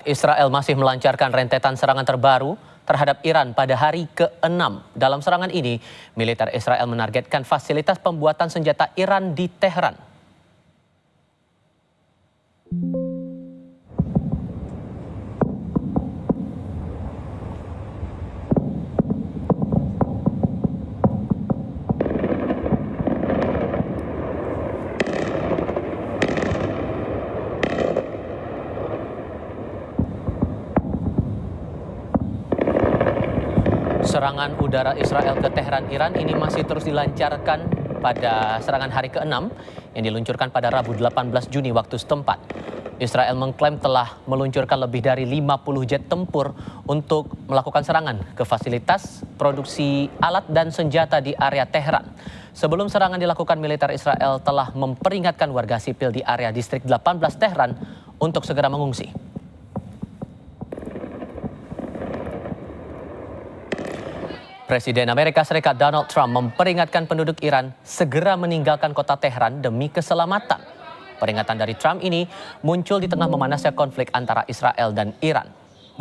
Israel masih melancarkan rentetan serangan terbaru terhadap Iran pada hari ke-6. Dalam serangan ini, militer Israel menargetkan fasilitas pembuatan senjata Iran di Teheran. Serangan udara Israel ke Teheran, Iran ini masih terus dilancarkan pada serangan hari ke-6 yang diluncurkan pada Rabu 18 Juni waktu setempat. Israel mengklaim telah meluncurkan lebih dari 50 jet tempur untuk melakukan serangan ke fasilitas produksi alat dan senjata di area Teheran. Sebelum serangan dilakukan, militer Israel telah memperingatkan warga sipil di area distrik 18 Teheran untuk segera mengungsi. Presiden Amerika Serikat Donald Trump memperingatkan penduduk Iran segera meninggalkan kota Teheran demi keselamatan. Peringatan dari Trump ini muncul di tengah memanasnya konflik antara Israel dan Iran.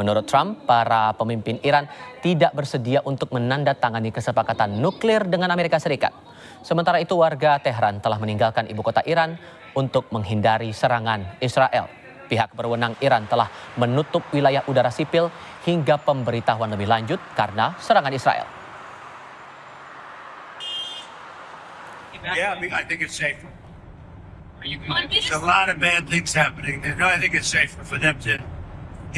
Menurut Trump, para pemimpin Iran tidak bersedia untuk menandatangani kesepakatan nuklir dengan Amerika Serikat. Sementara itu, warga Teheran telah meninggalkan ibu kota Iran untuk menghindari serangan Israel. Pihak berwenang Iran telah menutup wilayah udara sipil hingga pemberitahuan lebih lanjut karena serangan Israel. Yeah, I think it's safer. There's a lot of bad things happening. No, I think it's safer for them to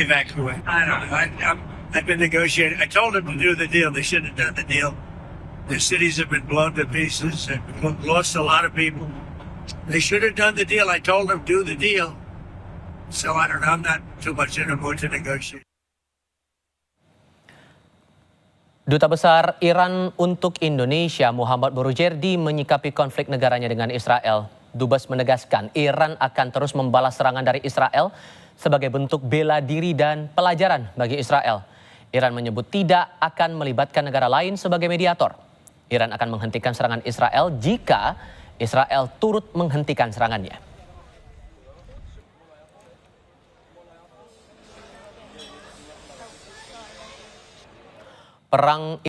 evacuate. I don't know. I've been negotiating. I told them to do the deal. They shouldn't have done the deal. The cities have been blown to pieces and lost a lot of people. They should have done the deal. I told them do the deal. So I don't know. I'm not too much in a mood to negotiate. Duta Besar Iran untuk Indonesia Muhammad Burujerdi menyikapi konflik negaranya dengan Israel. Dubes menegaskan Iran akan terus membalas serangan dari Israel sebagai bentuk bela diri dan pelajaran bagi Israel. Iran menyebut tidak akan melibatkan negara lain sebagai mediator. Iran akan menghentikan serangan Israel jika Israel turut menghentikan serangannya. Perang